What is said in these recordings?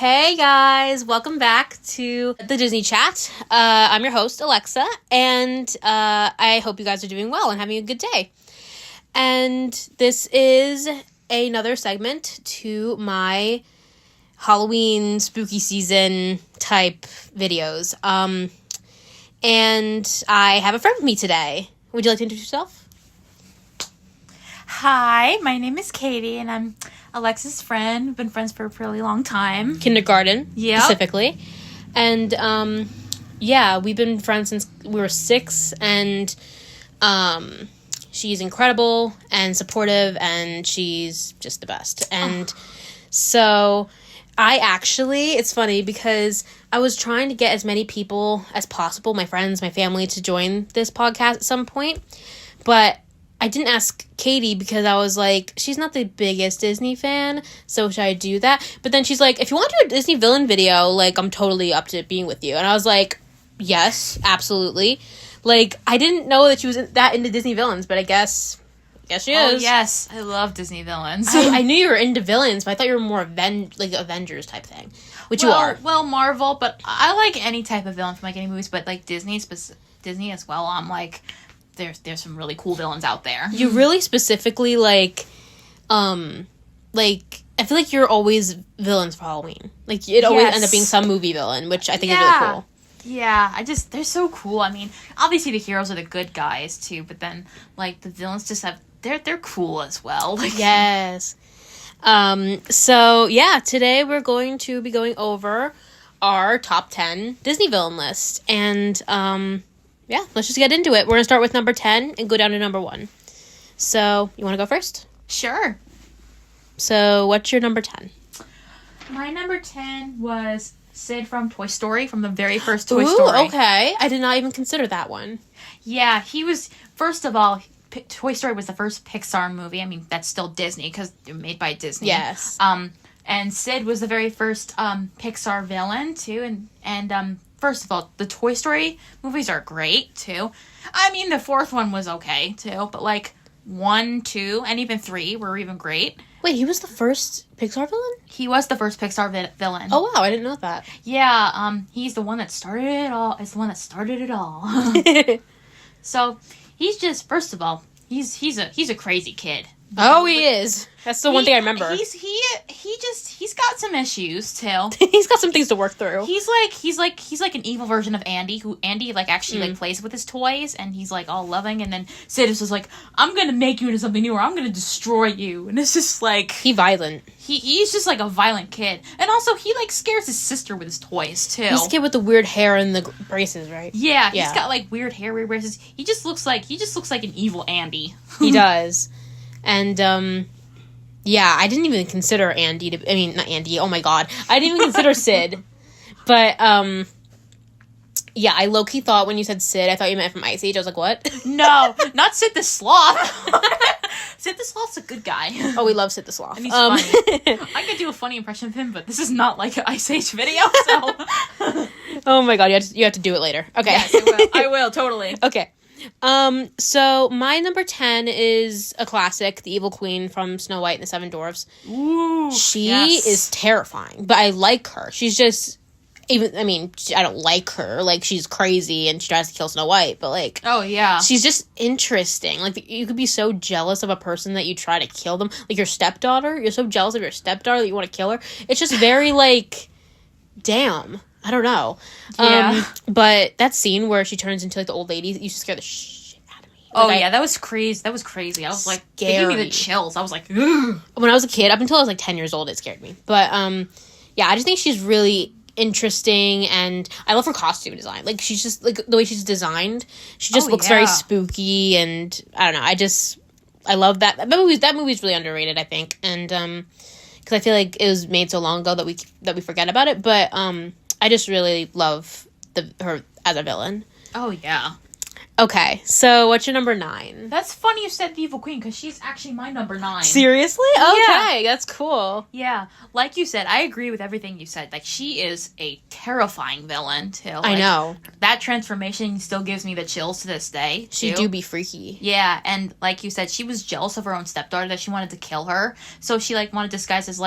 Hey guys, welcome back to the Disney Chat. I'm your host, Alexa, and I hope you guys are doing well and having a good day. And this is another segment to my Halloween spooky season type videos. And I have a friend with me today. Would you like to introduce yourself? Hi, my name is Katie, and I'm Alexa's friend. We've been friends for a really long time. Kindergarten, Yep. specifically. And, we've been friends since we were 6, and, she's incredible and supportive, and she's just the best. And so it's funny because I was trying to get as many people as possible, my friends, my family, to join this podcast at some point, but I didn't ask Katie because I was like, she's not the biggest Disney fan, so should I do that? But then she's like, if you want to do a Disney villain video, like, I'm totally up to being with you. And I was like, yes, absolutely. Like, I didn't know that she was that into Disney villains, but I guess she is. Oh, yes. I love Disney villains. I knew you were into villains, but I thought you were more Avengers type thing, which you are. Well, Marvel, but I like any type of villain from, like, any movies, but, like, Disney as well. I'm like, there's some really cool villains out there. You really specifically, I feel like you're always villains for Halloween. Like, it always ends up being some movie villain, which I think is really cool. Yeah, they're so cool. I mean, obviously the heroes are the good guys, too, but then, like, the villains just have, they're cool as well. Like, yes. Today we're going to be going over our top 10 Disney villain list, and, let's just get into it. We're going to start with number 10 and go down to number 1. So, you want to go first? Sure. So, what's your number 10? My number 10 was Sid from Toy Story, from the very first Toy Story. Okay. I did not even consider that one. Yeah, he was, first of all, Toy Story was the first Pixar movie. I mean, that's still Disney, because they're made by Disney. Yes. And Sid was the very first Pixar villain, too, and first of all, the Toy Story movies are great, too. I mean, the fourth one was okay, too. But, 1, 2, and even 3 were even great. Wait, he was the first Pixar villain? He was the first Pixar villain. Oh, wow, I didn't know that. Yeah, he's the one that started it all. It's the one that started it all. So, he's just, first of all, he's a crazy kid. Oh, he is. That's the one thing I remember. He's got some issues too. He's got some things to work through. He's like an evil version of Andy, who Andy actually plays with his toys, and he's all loving, and then Sid is just like, I'm gonna make you into something new, or I'm gonna destroy you, and it's just he's violent. He's just a violent kid, and also he scares his sister with his toys too. He's the kid with the weird hair and the braces, right? Yeah, he's got weird hair, weird braces. He just looks like an evil Andy. He does. And, I didn't even consider not Andy, oh my god. I didn't even consider Sid. But, I low-key thought when you said Sid, I thought you meant from Ice Age. I was like, what? No, not Sid the Sloth. Sid the Sloth's a good guy. Oh, we love Sid the Sloth. And he's funny. I could do a funny impression of him, but this is not an Ice Age video, so... Oh my god, you have to do it later. Okay. Yes, I will, totally. Okay. So my number 10 is a classic, the Evil Queen from Snow White and the Seven Dwarfs. Ooh, she is terrifying, but I like her. She's just, I don't like her. She's crazy and she tries to kill Snow White, but oh yeah, she's just interesting. You could be so jealous of a person that you try to kill them. Your stepdaughter, you're so jealous of your stepdaughter that you want to kill her. It's just very damn. I don't know. Yeah. But that scene where she turns into the old lady used to scare the shit out of me. That was crazy. That was crazy. I was scary. It gave me the chills. I was like, ugh. When I was a kid, up until I was 10 years old, it scared me. But I just think she's really interesting, and I love her costume design. She's just the way she's designed. She just looks very spooky, and I don't know. I love that. That movie's really underrated, I think, and because I feel like it was made so long ago that we forget about it. But I just really love her as a villain. Oh, yeah. Okay, so what's your number 9? That's funny you said the Evil Queen, because she's actually my number 9. Seriously? Okay, yeah. That's cool. Yeah, like you said, I agree with everything you said. She is a terrifying villain, too. I know. That transformation still gives me the chills to this day, too. She do be freaky. Yeah, and like you said, she was jealous of her own stepdaughter, that she wanted to kill her. So she, wanted to disguise as,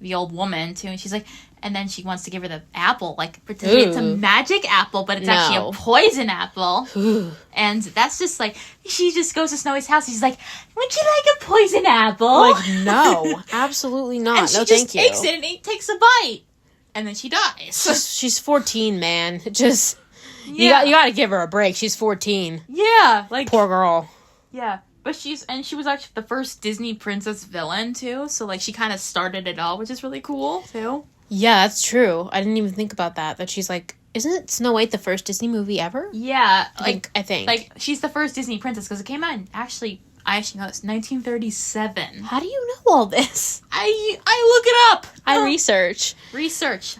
the old woman too, and she's like, and then she wants to give her the apple, like pretending it's a magic apple, but it's actually a poison apple. And that's just like, she just goes to Snowy's house. She's like, would you like a poison apple? Like, no, absolutely not. And she no, just thank you. takes it and he takes a bite, and then she dies. She's 14, man. Just Yeah. you got to give her a break. She's 14. Yeah, like Poor girl. yeah. But she was actually the first Disney princess villain too, so like she kind of started it all, which is really cool too. Yeah, that's true. I didn't even think about that. That she's like, isn't Snow White the first Disney movie ever? Yeah, I think. like she's the first Disney princess because it came out in I actually know it's 1937. How do you know all this? I look it up. I research. Research.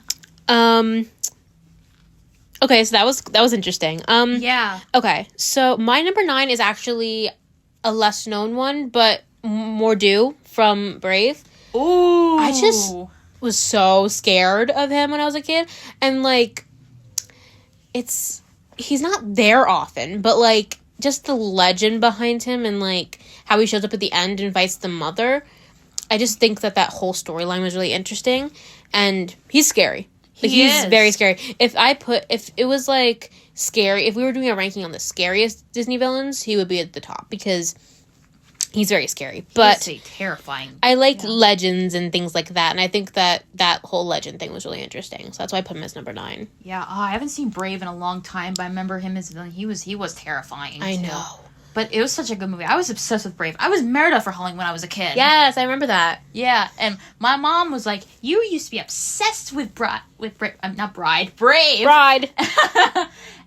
Okay, so that was interesting. Yeah. Okay, so my number 9 is actually a less known one, but Mor'du from Brave. Ooh. I just was so scared of him when I was a kid, and like, he's not there often, but like, just the legend behind him and like how he shows up at the end and fights the mother. I just think that whole storyline was really interesting, and he's scary. Like, he's very scary. If it was like scary, if we were doing a ranking on the scariest Disney villains, he would be at the top because he's very scary. But he's terrifying. I like legends and things like that, and I think that whole legend thing was really interesting. So that's why I put him as number 9. Yeah, I haven't seen Brave in a long time, but I remember him as a villain. He was terrifying. I too. know. But it was such a good movie. I was obsessed with Brave. I was Merida for Halloween when I was a kid. Yes, I remember that. Yeah, and my mom was like, "You used to be obsessed with Brave, Bride.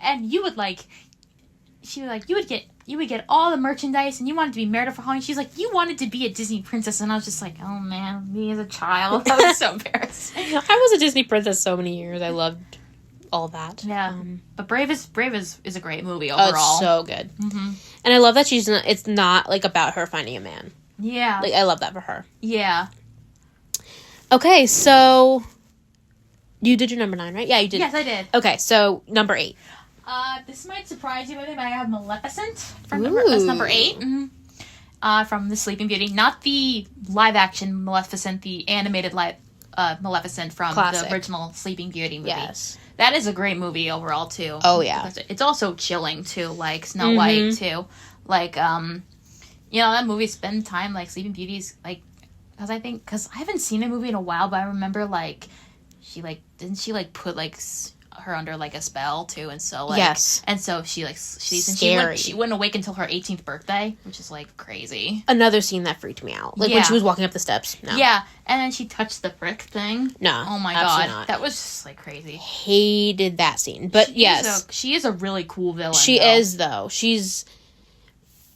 and you would like." She was like, "You would get all the merchandise, and you wanted to be Merida for Halloween." She's like, "You wanted to be a Disney princess," and I was just like, "Oh man, me as a child, that was so embarrassing." I was a Disney princess so many years. I loved all that. Yeah, but Brave is a great movie overall. Oh, it's so good. Mm-hmm. And I love that it's not like about her finding a man. Yeah, Like, I love that for her. yeah. Okay, so you did your number 9, right? Yeah, you did. Yes, I did. Okay, so number 8. This might surprise you, but I have Maleficent Ooh. number 8. Mm-hmm. From The Sleeping Beauty, not the live action Maleficent, the animated live Maleficent from Classic. the original Sleeping Beauty movie. Yes. That is a great movie overall too. Oh, yeah. It's also chilling too, like Snow White too. Like that movie spend time like Sleeping Beauty's like because I haven't seen the movie in a while, but I remember like she like didn't she like put like her under like a spell too, and so like Yes. and so she wouldn't awake until her 18th birthday, which is like crazy. Another scene that freaked me out. Like, when Yeah. she was walking up the steps. No. Yeah, and then she touched the brick thing. No. Oh my absolutely god, not. that was just like crazy. Hated that scene. But yes. She is a really cool villain. She though. is, though. She's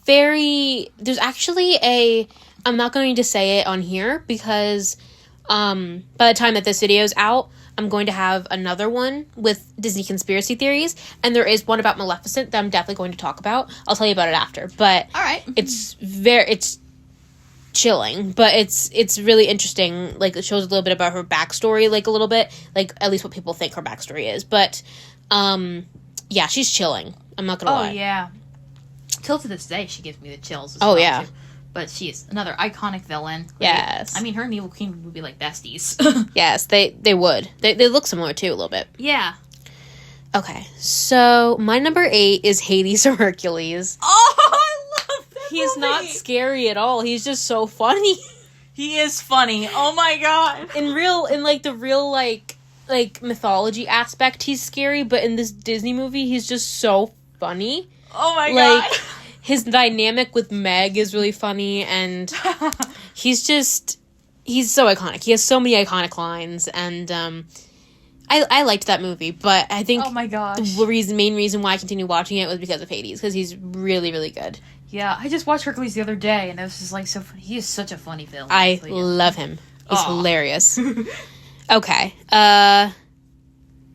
very... There's actually I'm not going to say it on here because by the time that this video is out, I'm going to have another one with Disney conspiracy theories, and there is one about Maleficent that I'm definitely going to talk about. I'll tell you about it after, but All right. it's chilling, but it's really interesting. Like, it shows a little bit about her backstory, like a little bit, like at least what people think her backstory is. But yeah, she's chilling. I'm not gonna lie. Oh yeah. Till to this day, she gives me the chills. Oh, yeah. Too. But she is another iconic villain. Yes. I mean, her and Evil Queen would be like besties. Yes, they would. They look similar too, a little bit. Yeah. Okay, so my number 8 is Hades or Hercules. Oh, I love that He's movie. not scary at all. He's just so funny. He is funny. Oh my god. In the real mythology aspect, he's scary, but in this Disney movie, he's just so funny. Oh my Like, god. his dynamic with Meg is really funny, and he's so iconic. He has so many iconic lines, and I liked that movie, but I think Oh my gosh. the main reason why I continue watching it was because of Hades, because he's really, really good. Yeah, I just watched Hercules the other day, and it was just like so funny. He is such a funny villain. I So, yeah. love him. He's Aw. hilarious. Okay,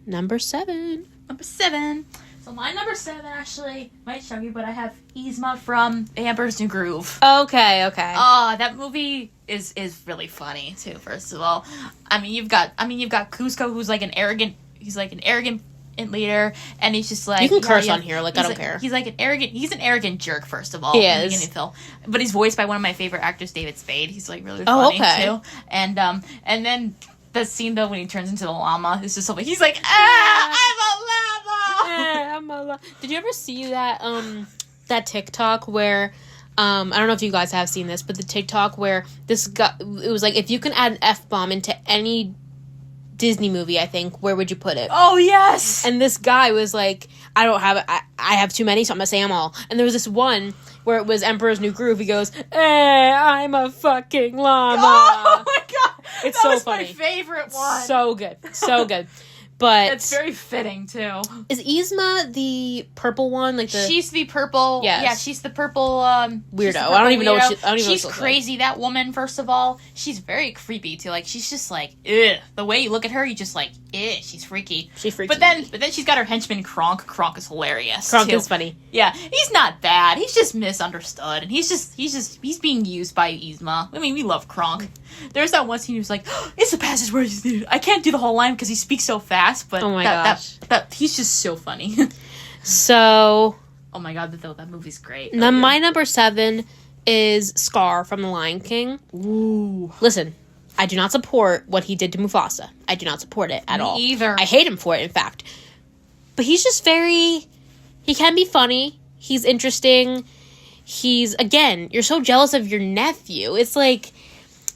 number 7. Number 7. So my number 7 actually might shock you, but I have Yzma from Emperor's New Groove. Okay. That movie is really funny too. First of all, I mean you've got Cusco, who's like an arrogant in later, and he's just like You can curse on here, like, I don't care. He's like he's an arrogant jerk, first of all. He in the is. beginning of the film. But he's voiced by one of my favorite actors, David Spade. He's like really Oh, funny okay. too. And then the scene though when he turns into the llama is just so funny. He's like, I'm a llama. Did you ever see that that TikTok where I don't know if you guys have seen this, but the TikTok where this guy, it was like, if you can add an F-bomb into any Disney movie, I think, where would you put it? Oh yes. And this guy was like, I don't have, I have too many, so I'm gonna say them all. And there was this one where it was Emperor's New Groove. He goes, I'm a fucking llama. Oh my god. It's that so was funny. my favorite one. So good. So good. But it's very fitting too. is Yzma the purple one? Like the She's the purple. Yes. Yeah, she's the purple weirdo. she's the I don't even know what weirdo. I don't even know what she's she looks crazy. That woman, first of all, she's very creepy too. Like she's just like, ugh. The way you look at her, you just like, ugh. She's freaky. She freaks But then she's got her henchman Kronk. Kronk is hilarious. Kronk too. is funny. Yeah, he's not bad. He's just misunderstood, and he's being used by Yzma. I mean, we love Kronk. There's that one scene he was like, "It's the passage where I can't do the whole line because he speaks so fast." But Oh my that he's just so funny. So Oh my god, that movie's great. now my number 7 is Scar from The Lion King. Ooh. Listen, I do not support what he did to Mufasa. I do not support it at Me all. either. I hate him for it, in fact. But he's just he can be funny. He's interesting. He's, again, you're so jealous of your nephew. It's like,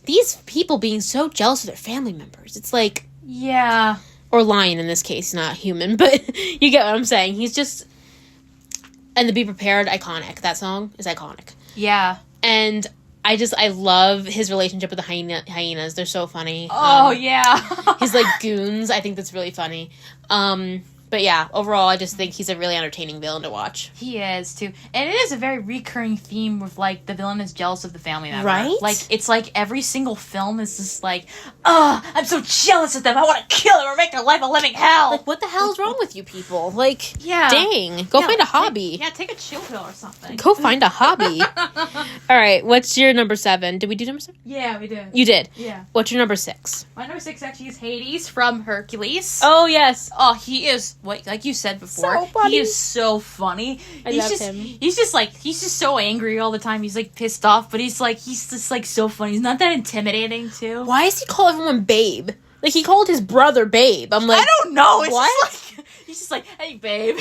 these people being so jealous of their family members. It's like, Yeah. or lion in this case, not human, but you get what I'm saying. He's just, and the Be Prepared, iconic. That song is iconic. Yeah. And I love his relationship with the hyenas. They're so funny. Oh yeah. He's like goons. I think that's really funny. But yeah, overall, I just think he's a really entertaining villain to watch. He is too, and it is a very recurring theme with like the villain is jealous of the family member. Right? Like it's like every single film is just like, I'm so jealous of them. I want to kill them or make their life a living hell. Like, what the hell's wrong with you people? Like, Yeah. dang, go Yeah, find a hobby. Take a chill pill or something. Go find a hobby. All right, what's your number 7? Did we do number 7? Yeah, we did. You did. Yeah. What's your number 6? My number 6 actually is Hades from Hercules. Oh yes. Oh, he is like you said before. So funny. He is so funny. I he's love just, him. He's just so angry all the time. He's like pissed off, but he's just like so funny. He's not that intimidating too. Why does he call everyone Babe? Like, he called his brother Babe. I'm like, I don't know. It's what? Just like, he's just like, hey babe.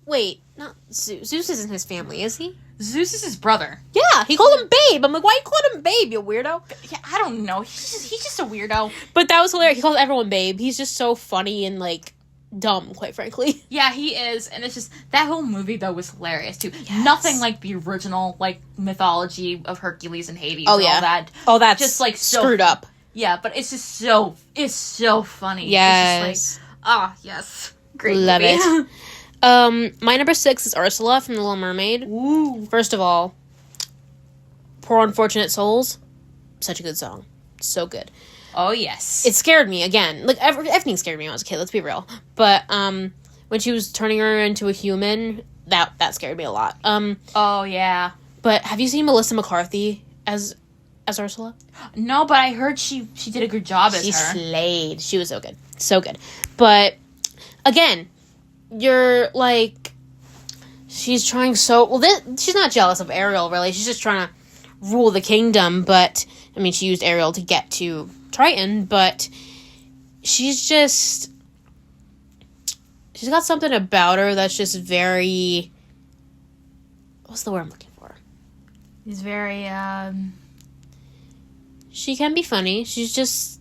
wait, not Zeus. Zeus isn't his family, is he? Zeus is his brother. Yeah, he called him Babe. I'm like, why you called him Babe, you weirdo? Yeah, I don't know. He's just a weirdo. But that was hilarious. He calls everyone Babe. He's just so funny and, like, dumb, quite frankly. Yeah, he is, and it's just that whole movie though was hilarious too. Nothing like the original like mythology of Hercules and Hades. Oh, and yeah. all that. Oh, that's Just, like, so screwed up. Yeah, but it's so funny. Yes. It's just like, yes, great. Love movie. it. My number 6 is Ursula from The Little Mermaid. Ooh. First of all, Poor Unfortunate Souls, such a good song. So good. Oh yes. It scared me again. Like, everything scared me when I was a kid, let's be real. But when she was turning her into a human, that scared me a lot. Oh yeah. But have you seen Melissa McCarthy as Ursula? No, but I heard she did a good job as She her. slayed. She was so good. So good. But again, you're like, she's trying so well, she's not jealous of Ariel, really. She's just trying to rule the kingdom. But I mean, she used Ariel to get to Triton, but she's got something about her that's just very, what's the word I'm looking for? He's very She can be funny. She's just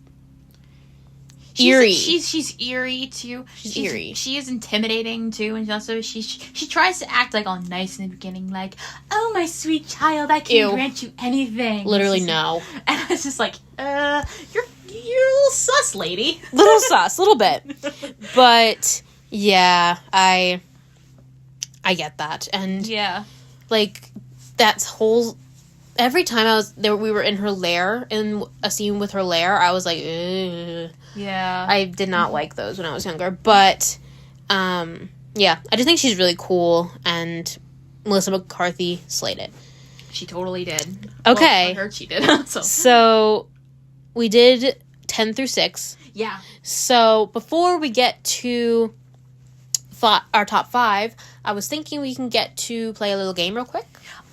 eerie. She's eerie too. She's eerie. She is intimidating too, and also she tries to act like all nice in the beginning, like, "Oh my sweet child, I can Ew. grant you anything." Literally It's just no. like- and it's just like, you're a little sus, lady. Little sus, little bit. But yeah, I get that. And Yeah. like, that's whole, every time I was there, we were in her lair, in a scene with her lair, I was like, ugh. Yeah. I did not like those when I was younger. But yeah, I just think she's really cool, and Melissa McCarthy slayed it. She totally did. Okay. Well, I heard she did. So So we did 10 through 6. Yeah. So before we get to our top 5, I was thinking we can get to play a little game real quick.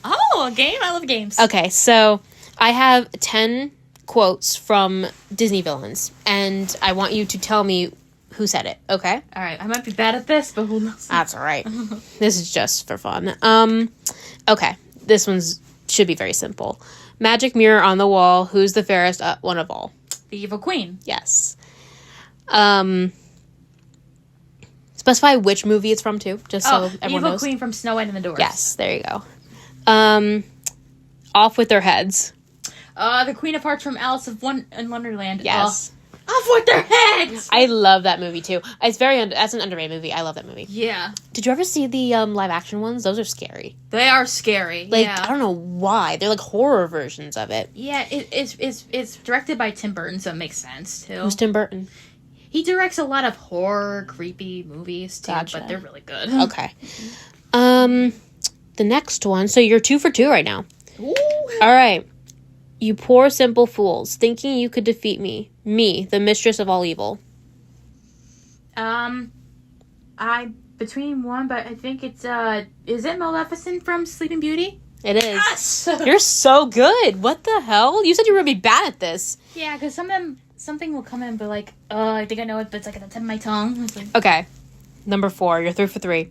Oh, a game? I love games. Okay, so I have 10 quotes from Disney villains, and I want you to tell me who said it, okay? All right. I might be bad at this, but who knows? That's all right. This is just for fun. Okay, this one's should be very simple. Magic mirror on the wall, who's the fairest one of all? The Evil Queen. Yes. Specify which movie it's from, too, just so everyone Evil knows. Queen from Snow White and the Dwarfs. Yes, there you go. Off with their heads. The Queen of Hearts from Alice in Wonderland. Yes. Off with their heads! I love that movie, too. It's that's an underrated movie. I love that movie. Yeah. Did you ever see the live action ones? Those are scary. They are scary. Like, yeah. I don't know why. They're like horror versions of it. Yeah, it's directed by Tim Burton, so it makes sense, too. Who's Tim Burton? He directs a lot of horror, creepy movies, too, Gotcha. but they're really good. Okay. The next one. So you're 2 for 2 right now. Ooh. All right. You poor simple fools, thinking you could defeat me, the mistress of all evil. Between one, but I think it's, is it Maleficent from Sleeping Beauty? It is. Yes! You're so good. What the hell? You said you were going to be bad at this. Yeah, because something will come in, but like, I think I know it, but it's like at the tip of my tongue. It's like, Okay. Number 4. You're 3 for 3.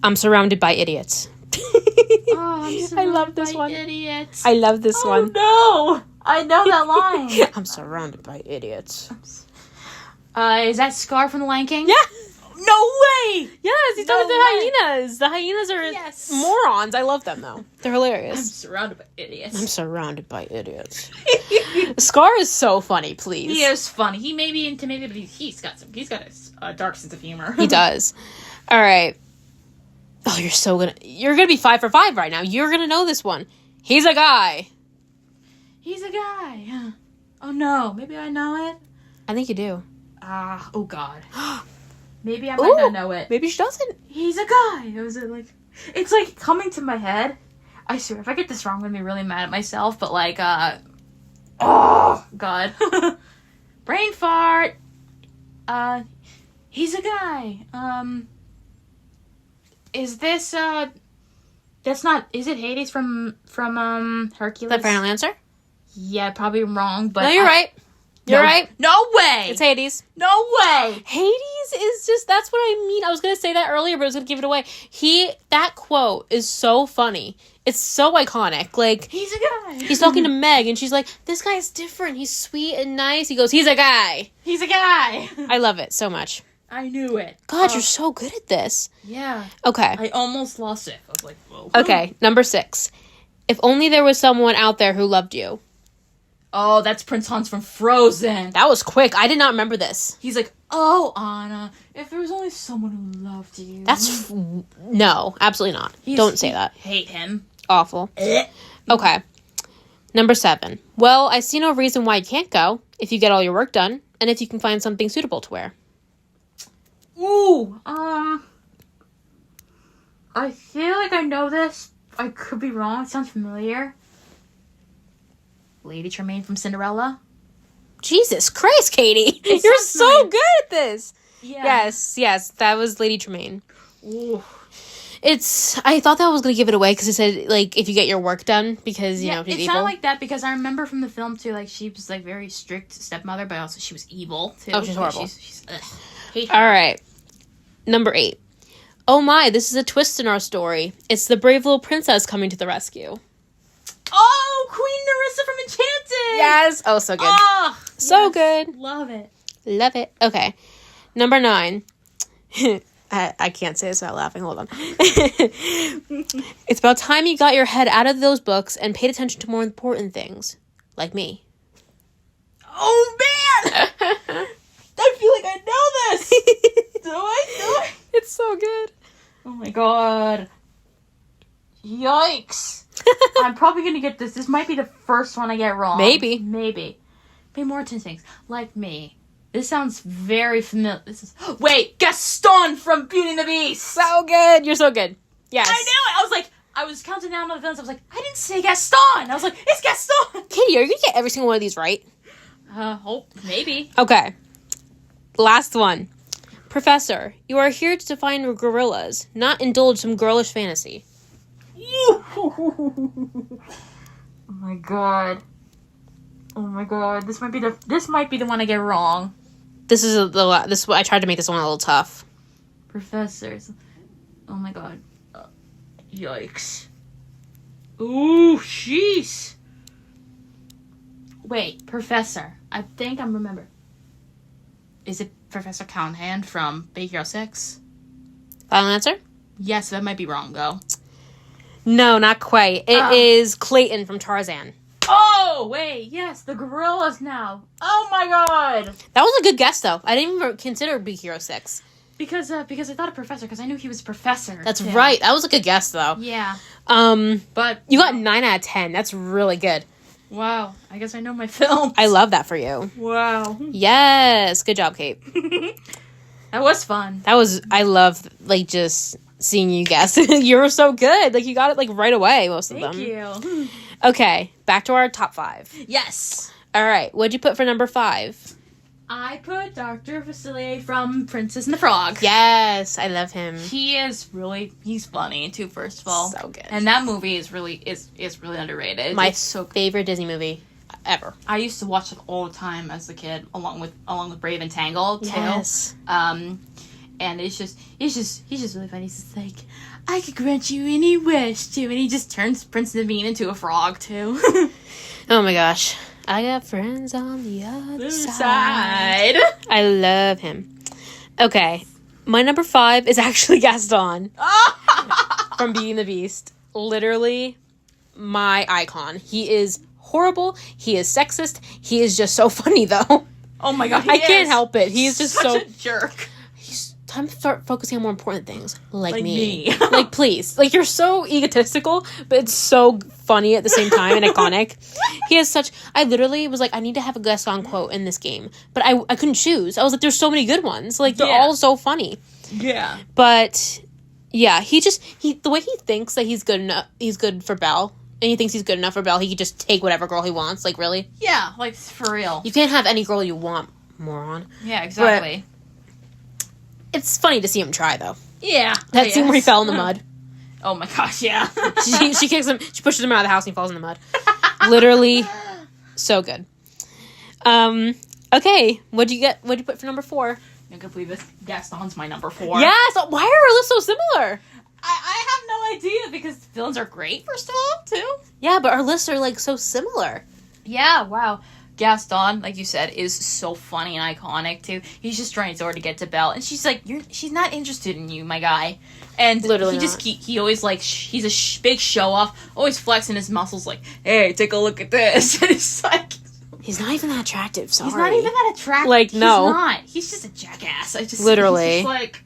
I'm surrounded by idiots. I love this one. Idiots. I love this one. No! I know that line. I'm surrounded by idiots. Is that Scar from The Lion King? Yeah. No way! Yes, he's talking to the hyenas. The hyenas are morons. I love them, though. They're I'm hilarious. surrounded by idiots. I'm surrounded by idiots. Scar is so funny, please. He is funny. He may be intimidated, but he's got a dark sense of humor. He does. All right. Oh, you're gonna be 5 for 5 right now. You're gonna know this one. He's a guy. He's a guy. Oh no, maybe I know it. I think you do. Oh god. Maybe I might not know it. Maybe she doesn't. He's a guy. It's like coming to my head. I swear, if I get this wrong, I'm gonna be really mad at myself. But like, oh god, brain fart. He's a guy. Is this That's not. Is it Hades from Hercules? The final answer? Yeah, probably wrong. But No, you're right. You're right. No way. It's Hades. No way. Hades is just, that's what I mean. I was going to say that earlier, but I was going to give it away. That quote is so funny. It's so iconic. Like, He's a guy. he's talking to Meg, and she's like, this guy's different. He's sweet and nice. He goes, he's a guy. He's a guy. I love it so much. I knew it. God, you're so good at this. Yeah. Okay. I almost lost it. I was like, whoa. Okay, number 6. If only there was someone out there who loved you. Oh, that's Prince Hans from Frozen. That was quick. I did not remember this. He's like, oh, Anna, if there was only someone who loved you. No, absolutely not. Don't say that. Hate him. Awful. Okay. Number 7. Well, I see no reason why you can't go if you get all your work done and if you can find something suitable to wear. Ooh, I feel like I know this. I could be wrong. It sounds familiar. Lady Tremaine from Cinderella. Jesus Christ, Katie. You're sounds so familiar. good at this. Yeah. Yes, that was Lady Tremaine. Ooh. I thought that I was going to give it away because it said, like, if you get your work done because, you know, she's it evil. sounded like that because I remember from the film, too, like, she was, like, very strict stepmother, but also she was evil, too. Oh, she's horrible. Hate her. All right. Number 8. Oh my, this is a twist in our story. It's the brave little princess coming to the rescue. Oh, Queen Narissa from Enchanted! Yes. Oh, so good. Oh, So good. Love it. Love it. Okay. Number 9. I can't say this without laughing. Hold on. It's about time you got your head out of those books and paid attention to more important things. Like me. Oh, man! I feel like I know this! Do I? It's so good. Oh my god. Yikes. I'm probably gonna get this. This might be the first one I get wrong. Maybe. Pay more attention to things. Like me. This sounds very familiar. Wait, Gaston from Beauty and the Beast! So good. You're so good. Yes. I knew it! I was counting down on the villains. I was like, I didn't say Gaston! I was like, it's Gaston! Katie, are you going to get every single one of these right? Maybe. Okay. Last one. Professor, you are here to define gorillas, not indulge some girlish fantasy. Oh my god. Oh my god. This might be the one I get wrong. This is I tried to make this one a little tough. Professors. Oh my god. Yikes. Ooh, jeez. Wait, Professor. I think I remember. Is it Professor Callahan from Big Hero 6? Final answer? Yes, that might be wrong though. No, not quite. It is Clayton from Tarzan. Oh, wait, yes, the gorillas now. Oh my god. That was a good guess, though. I didn't even consider Big Hero 6. Because I thought of Professor, because I knew he was a professor. That's right. That was a good guess, though. Yeah. But you got 9 out of 10. That's really good. Wow. I guess I know my films. I love that for you. Wow. Yes. Good job, Kate. That was fun. I love, like, just seeing you guess. You were so good. Like, you got it, like, right away, most of them. Thank you. Okay. Back to our top 5. Yes. All right. What'd you put for number 5? I put Dr. Facilier from Princess and the Frog. Yes. I love him. He's funny, too, first of all. So good. And that movie is really underrated. My favorite Disney movie ever. I used to watch it all the time as a kid, along with Brave and Tangled, too. Yes. And he's just really funny. He's just like, I could grant you any wish, too. And he just turns Prince Naveen into a frog, too. Oh my gosh. I got friends on the other side. I love him. Okay. My number 5 is actually Gaston from Beauty and the Beast. Literally my icon. He is horrible. He is sexist. He is just so funny, though. Oh my god, I can't help it. He is just such a jerk. Time to start focusing on more important things, like me. me. Like, please. Like, you're so egotistical, but it's so funny at the same time and iconic. He has such... I literally was like, I need to have a Gaston quote in this game. But I couldn't choose. I was like, there's so many good ones. Like, they're all so funny. Yeah. But, yeah, the way he thinks that he's good for Belle, and he thinks he's good enough for Belle, he could just take whatever girl he wants. Like, really? Yeah, like, for real. You can't have any girl you want, moron. Yeah, exactly. But it's funny to see him try, though. Yeah. That scene where he fell in the mud. Oh my gosh, yeah. she kicks him, she pushes him out of the house and he falls in the mud. Literally, so good. Okay, what'd you put for number 4? I can't believe this. Gaston's my number 4. Yes! Why are our lists so similar? I have no idea, because villains are great, first of all, too. Yeah, but our lists are, like, so similar. Yeah, wow. Gaston, like you said, is so funny and iconic, too. He's just trying so hard to get to Belle, and she's like, she's not interested in you, my guy. And literally he always, like, he's a big show-off, always flexing his muscles, like, hey, take a look at this. And it's like... He's not even that attractive, sorry. He's not even that attractive. Like, no. He's not. He's just a jackass. Literally. He's just like...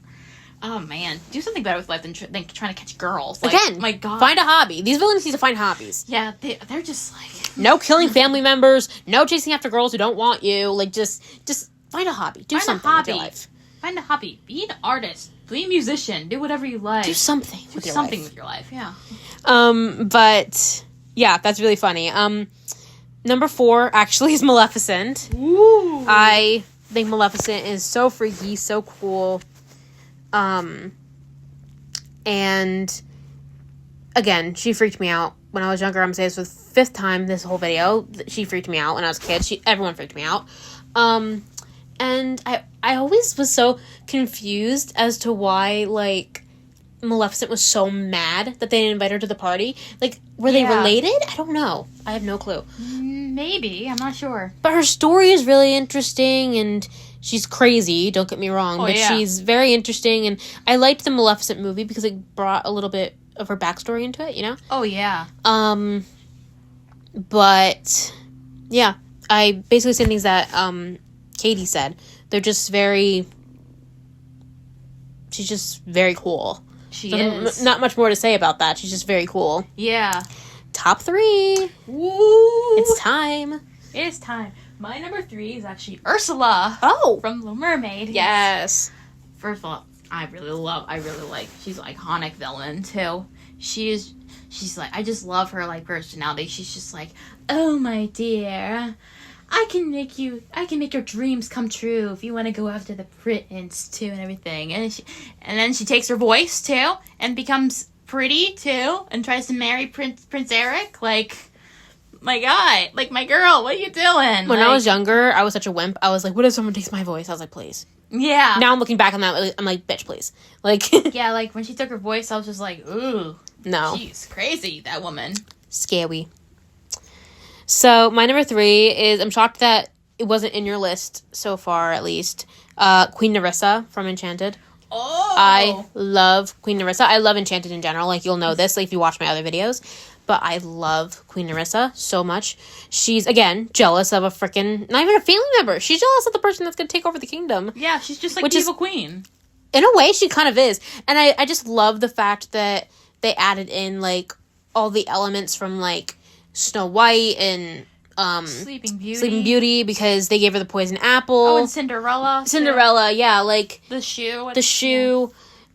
Oh, man. Do something better with life than trying to catch girls. Like, again, my God. Find a hobby. These villains need to find hobbies. Yeah, they're just like... No killing family members. No chasing after girls who don't want you. Like, just find a hobby. Do something with your life. Find a hobby. Be an artist. Be a musician. Do whatever you like. Do something with your life, yeah. But, yeah, that's really funny. Number 4 actually is Maleficent. Ooh. I think Maleficent is so freaky, so cool. And again, she freaked me out when I was younger. I'm saying this was the 5th time this whole video. She freaked me out when I was a kid. Everyone freaked me out. And I always was so confused as to why, like, Maleficent was so mad that they didn't invite her to the party. Like, were they related? I don't know. I have no clue. Maybe. I'm not sure. But her story is really interesting, and she's crazy, don't get me wrong, but she's very interesting, and I liked the Maleficent movie because it brought a little bit of her backstory into it, you know? Oh, yeah. But, yeah, I basically said things that, Katie said. They're just she's just very cool. She is. Not much more to say about that. She's just very cool. Yeah. Top 3. Woo! It's time. It is time. My number 3 is actually Ursula. Oh. From Little Mermaid. Yes. First of all, I really like, she's an iconic villain, too. She's like, I just love her, like, personality. She's just like, oh, my dear, I can make your dreams come true if you want to go after the prince too and everything. And then she takes her voice too and becomes pretty too and tries to marry Prince Eric. Like, my guy, like, my girl, what are you doing? When I was younger, I was such a wimp. I was like, what if someone takes my voice? I was like, please. Yeah. Now I'm looking back on that, I'm like, bitch, please. Like, yeah, like, when she took her voice, I was just like, ooh. No. She's crazy, that woman. Scary. So, my number 3 is, I'm shocked that it wasn't in your list so far, at least. Queen Nerissa from Enchanted. Oh! I love Queen Nerissa. I love Enchanted in general. Like, you'll know this, like, if you watch my other videos. But I love Queen Nerissa so much. She's, again, jealous of a freaking, not even a family member. She's jealous of the person that's going to take over the kingdom. Yeah, she's just like the evil queen. In a way, she kind of is. And I just love the fact that they added in, like, all the elements from, like, Snow White and Sleeping Beauty, because they gave her the poison apple. Oh, and Cinderella. Yeah, like the shoe,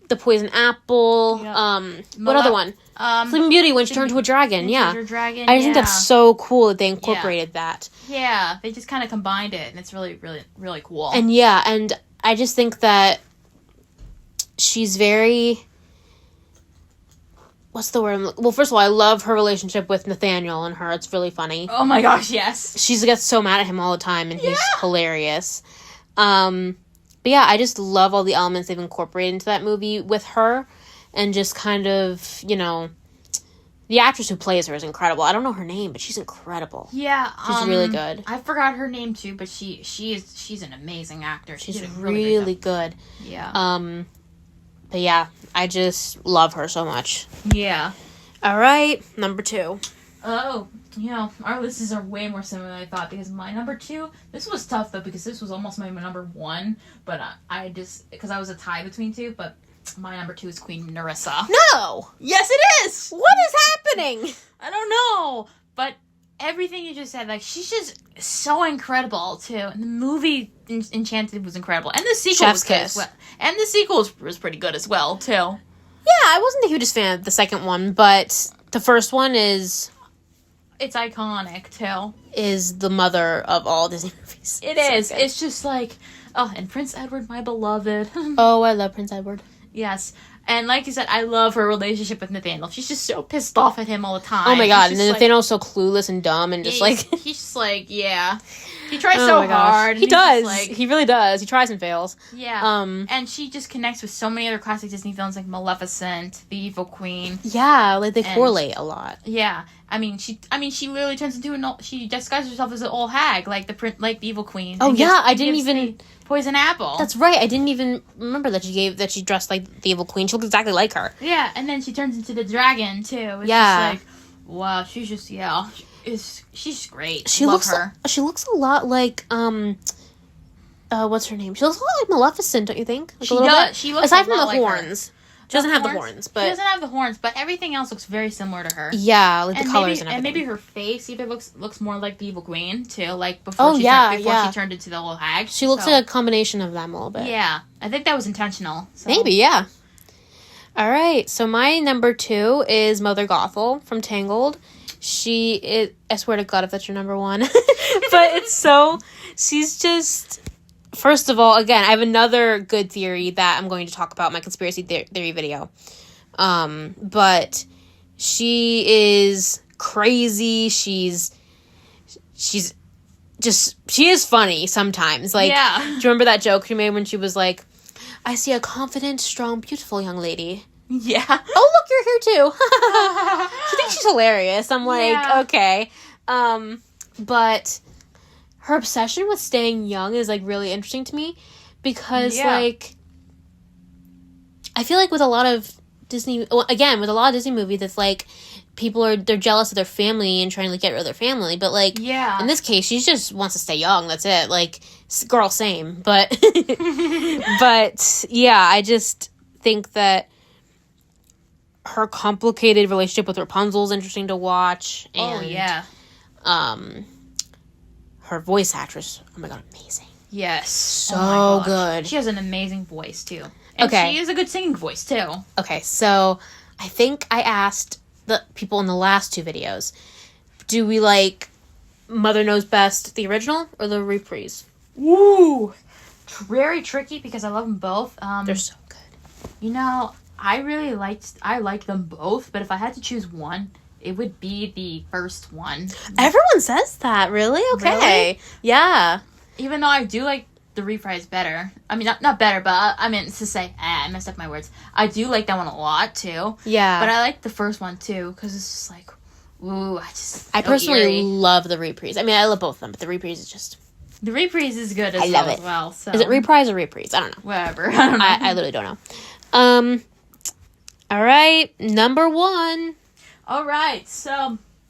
the poison apple. Yep. What other one? Sleeping Beauty when she turned to a dragon. Yeah, dragon. I just think that's so cool that they incorporated that. Yeah, they just kind of combined it, and it's really, really, really cool. And yeah, and I just think that she's very. What's the word? Well, first of all, I love her relationship with Nathaniel and her. It's really funny. Oh my gosh, yes. She gets so mad at him all the time, and he's hilarious. But yeah, I just love all the elements they've incorporated into that movie with her, and just kind of, you know, the actress who plays her is incredible. I don't know her name, but she's incredible. Yeah, she's really good. I forgot her name too, but she's an amazing actor. She's really good. Yeah. But yeah, I just love her so much. Yeah. All right, number 2. Oh, our lists are way more similar than I thought, because my number 2, this was tough though, because this was almost my number 1, but because I was a tie between 2, but my number 2 is Queen Nerissa. No! Yes, it is! What is happening? I don't know, but everything you just said, like, she's just so incredible too, and the movie Enchanted was incredible, and the sequel Chef's was good kiss. as well. And the sequel was pretty good as well too. Yeah, I wasn't the hugest fan of the second one, but the first one is iconic too. Is the mother of all Disney movies. It is. It's just like, oh, and Prince Edward, my beloved. Oh, I love Prince Edward. Yes. And like you said, I love her relationship with Nathaniel. She's just so pissed off at him all the time. Oh my god, and then like, Nathaniel's so clueless and dumb and just like... He's just like, yeah. He tries so hard. He does. He really does. He tries and fails. Yeah. And she just connects with so many other classic Disney films like Maleficent, The Evil Queen. Yeah, like they correlate a lot. Yeah. I mean, she literally turns into she disguises herself as an old hag, like the Evil Queen. Oh yeah, I didn't even... Poison apple. That's right. I didn't even remember that she dressed like the Evil Queen. She looks exactly like her. Yeah, and then she turns into the dragon too. It's yeah. Just like, wow, she's just she's great. She looks a lot like what's her name? She looks a lot like Maleficent, don't you think? Like she does. Bit? She looks aside from the like horns. Her. She doesn't have the horns, but... She doesn't have the horns, but everything else looks very similar to her. Yeah, like the colors and everything. And maybe her face even looks more like the Evil Queen, too, like before she turned into the old hag. She looks like a combination of them a little bit. Yeah, I think that was intentional. So. Maybe, yeah. All right, so my number 2 is Mother Gothel from Tangled. She is... I swear to God if that's your number 1. But it's so... She's just... First of all, again, I have another good theory that I'm going to talk about in my conspiracy theory video. But she is crazy. She is funny sometimes. Like, yeah. Do you remember that joke she made when she was like, I see a confident, strong, beautiful young lady. Yeah. Oh, look, you're here too. She thinks she's hilarious. I'm like, okay. But... her obsession with staying young is, like, really interesting to me because, like, I feel like with a lot of Disney movies, it's, like, they're jealous of their family and trying to get rid of their family, but, like, in this case, she just wants to stay young, that's it, like, girl, same, but, but, yeah, I just think that her complicated relationship with Rapunzel is interesting to watch, and, her voice actress, oh my god, amazing. Yes. So good. She has an amazing voice, too. And she has a good singing voice, too. Okay, so I think I asked the people in the last 2 videos, do we like Mother Knows Best, the original or the reprise? Woo! Very tricky because I love them both. They're so good. You know, I liked them both, but if I had to choose one, it would be the first one. Everyone says that. Really? Okay. Really? Yeah. Even though I do like the reprise better. I mean, not better, but I meant to say, I messed up my words. I do like that one a lot, too. Yeah. But I like the first one, too, because it's just like, ooh, I personally eerie. love the reprise. I mean, I love both of them, but the reprise is just... The reprise is good I love it. as well. So. Is it reprise or reprise? I don't know. Whatever. I don't know. I literally don't know. All right. Number 1. All right. So,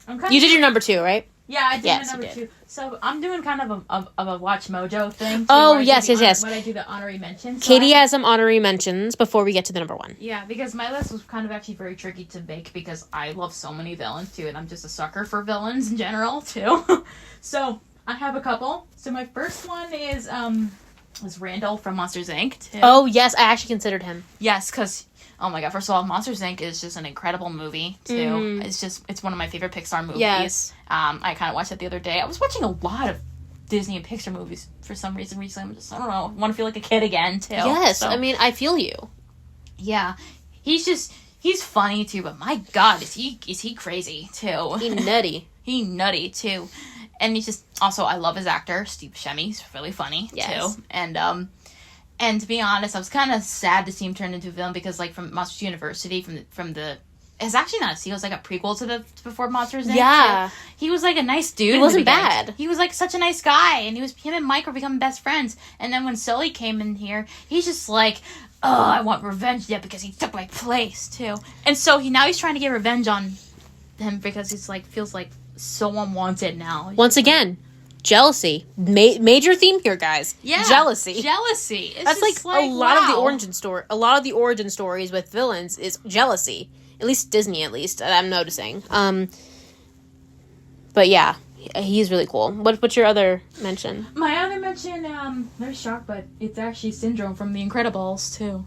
I'm kind You of... did your number 2, right? Yeah, I did Yes, my you number did. 2. So, I'm doing kind of a Watch Mojo thing. Too, Oh, where I do yes, the yes. When I do the honorary mentions. Katie has some honorary mentions before we get to the number 1. Yeah, because my list was kind of actually very tricky to make because I love so many villains too, and I'm just a sucker for villains in general too. So I have a couple. So my first one is Randall from Monsters Inc. too. Oh, yes. I actually considered him. Yes, because oh my god, first of all, Monsters Inc. is just an incredible movie too. Mhm. It's one of my favorite Pixar movies. Yes. I kind of watched it the other day. I was watching a lot of Disney and Pixar movies for some reason recently. I'm just, I don't know, want to feel like a kid again too. Yes. So, I mean, I feel you. yeah, he's funny too, but my god, is he crazy too? He nutty. He nutty too, and he's just also I love his actor Steve Buscemi. He's really funny Yes. too, and to be honest, I was kind of sad to see him turn into a villain because like from Monsters University from the it's actually not a sequel. It's like a prequel to before Monsters Inc. Yeah. too. He was like a nice dude. He in the wasn't beginning. bad. He was like such a nice guy, and him and Mike were becoming best friends. And then when Sully came in here, he's just like, oh, I want revenge yeah, because he took my place too. And so he's trying to get revenge on him because he's like feels like so unwanted now. Once again, jealousy. Major theme here, guys. Yeah, Jealousy. Jealousy. It's That's just like a lot of the wow. origin story. A lot of the origin stories with villains is jealousy. At least Disney, at least I'm noticing. But yeah, he's really cool. What's your other mention? My other mention, very shocked, but it's actually Syndrome from The Incredibles too.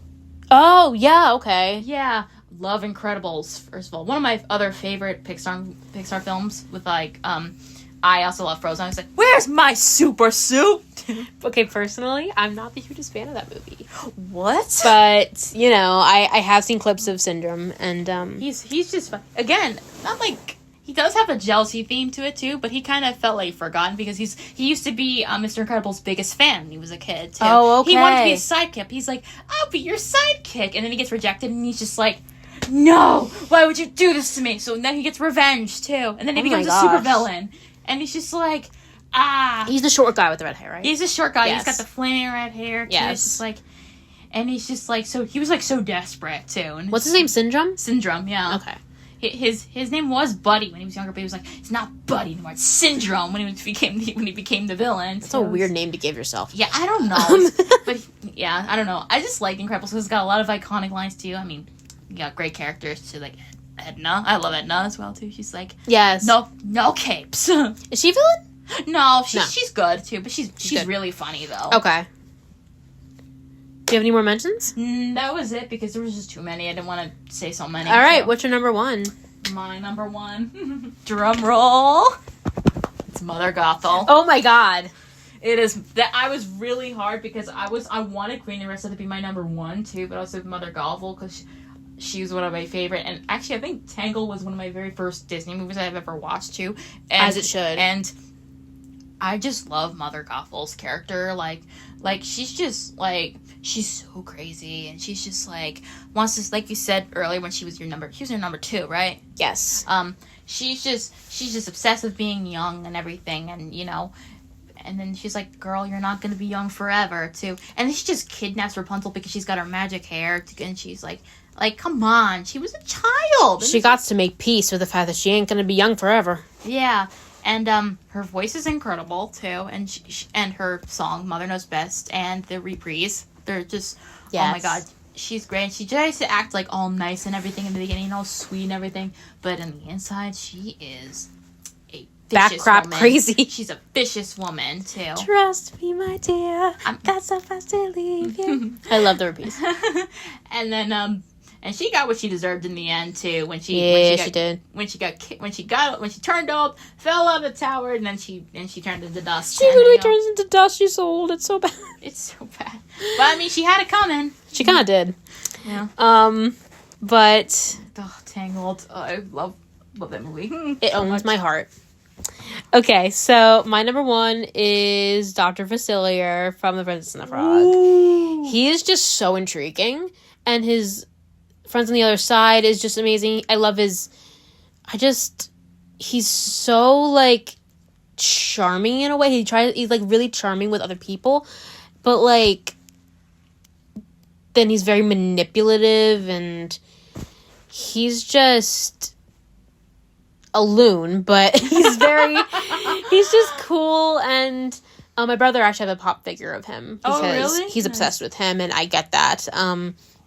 Oh yeah, okay. Yeah, love Incredibles. First of all, one of my other favorite Pixar films. With like, I also love Frozen. I was like, "Where's my super suit?" Okay, personally, I'm not the hugest fan of that movie. What? But, you know, I have seen clips of Syndrome, and, He's just fun. Again, not like he does have a jealousy theme to it too, but he kind of felt like forgotten because he used to be Mr. Incredible's biggest fan when he was a kid too. Oh, okay. He wanted to be his sidekick. He's like, "I'll be your sidekick," and then he gets rejected, and he's just like, "No, why would you do this to me?" So then he gets revenge too, and then he Oh my becomes a gosh. super villain, and he's just like, he's the short guy with the red hair, right? He's a short guy. Yes. He's got the flaming red hair too. Yes. It's just like, and he's just like so. He was like so desperate too. And What's his name? Syndrome? Syndrome. Yeah. Okay. His name was Buddy when he was younger, but he was like, it's not Buddy anymore. It's Syndrome when he became the villain. That's a weird name to give yourself. Yeah, I don't know, but yeah, I don't know. I just like Incredibles because it's got a lot of iconic lines too. I mean, you got great characters too, like Edna. I love Edna as well too. She's like, Yes. no capes. Is she a villain? No, No. she's good too, but she's good. really funny though. Okay. Do you have any more mentions? That was it because there was just too many. I didn't want to say so many. All right, so. what's your number 1? My number 1? Drum roll. It's Mother Gothel. Oh my god. It is that I was really hard because I wanted Queen Narissa to be my number 1 too, but also Mother Gothel because she was one of my favorite. And actually, I think Tangled was one of my very first Disney movies I've ever watched too. And, As it should. And I just love Mother Gothel's character. Like she's just like she's so crazy, and she's just like wants to, like you said earlier when she was your number 2, right? Yes. She's just obsessed with being young and everything, and you know. And then she's like, "Girl, you're not gonna be young forever, too." And then she just kidnaps Rapunzel because she's got her magic hair, and she's like, come on, she was a child. She got to make peace with the fact that she ain't gonna be young forever. Yeah, and her voice is incredible too, and and her song "Mother Knows Best" and the reprise, they're just oh my god, she's great. She tries to act like all nice and everything in the beginning, all sweet and everything, but on the inside, she is a Back vicious crap woman. crazy. She's a vicious woman too. Trust me, my dear. I'm not so fast to leave you. I love the repeats. And and she got what she deserved in the end too. When she did. When she turned old, fell out of the tower, and then she turned into dust. She literally turns into dust. She's so old. It's so bad. It's so bad. But I mean, she had it coming. She kind of did. Yeah. But Tangled. I love that movie. It owns my heart. Okay, so my number 1 is Dr. Facilier from The Princess and the Frog. Ooh. He is just so intriguing, and his Friends on the Other Side is just amazing. I love he's so, like, charming in a way. He's, like, really charming with other people, but, like, then he's very manipulative, and he's just a loon, but he's just cool. And my brother actually have a pop figure of him because he's obsessed with him, and I get that.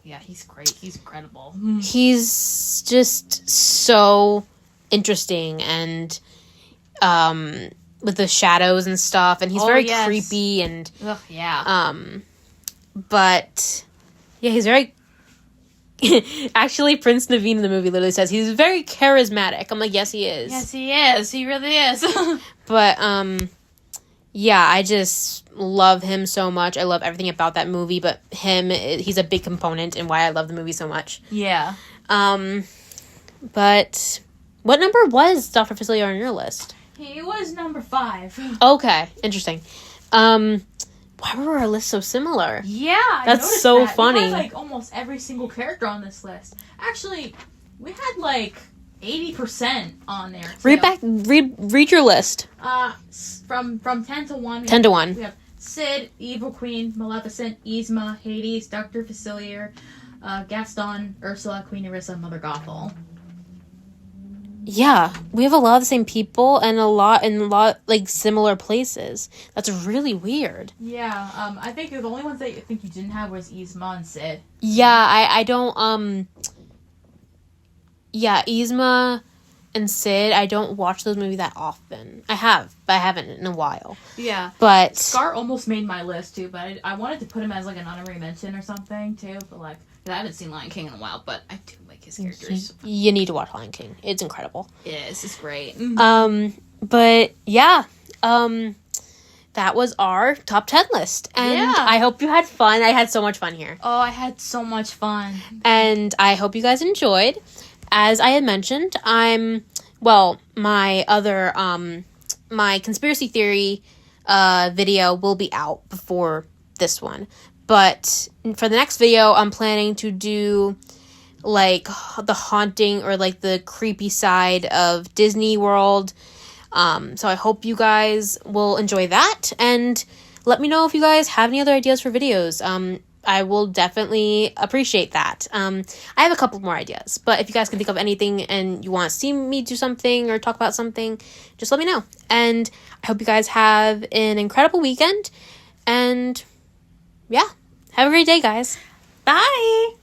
Yeah, he's great. He's incredible. He's just so interesting, and with the shadows and stuff, and he's very creepy, and but yeah, he's very actually, Prince Naveen in the movie literally says he's very charismatic. I'm like, yes, he is. Yes, he is. He really is. But, yeah, I just love him so much. I love everything about that movie, but he's a big component in why I love the movie so much. Yeah. But what number was Dr. Facilier on your list? He was number 5. Okay, interesting. Why were our lists so similar? Yeah, that's so funny. We had, like, almost every single character on this list. Actually, we had, like, 80% on there, too. Read your list. From 10 to 1. 10 to 1. We have Sid, Evil Queen, Maleficent, Yzma, Hades, Dr. Facilier, Gaston, Ursula, Queen Nerissa, Mother Gothel. Yeah, we have a lot of the same people and a lot like similar places. That's really weird. Yeah, I think the only ones that I think you didn't have was Yzma and Sid. Yeah, I don't yeah, Yzma and Sid, I don't watch those movies that often. I have, but I haven't in a while. Yeah. But Scar almost made my list too, but I wanted to put him as like an honorary mention or something too, but like I haven't seen Lion King in a while, but I do like his characters. You need to watch Lion King. It's incredible. Yes, it's great. But yeah, that was our top 10 list. And I hope you had fun. I had so much fun here. Oh, I had so much fun. And I hope you guys enjoyed. As I had mentioned, my other, my conspiracy theory video will be out before this one. But for the next video, I'm planning to do, like, the haunting or, like, the creepy side of Disney World. So I hope you guys will enjoy that. And let me know if you guys have any other ideas for videos. I will definitely appreciate that. I have a couple more ideas. But if you guys can think of anything and you want to see me do something or talk about something, just let me know. And I hope you guys have an incredible weekend. And yeah, have a great day, guys. Bye!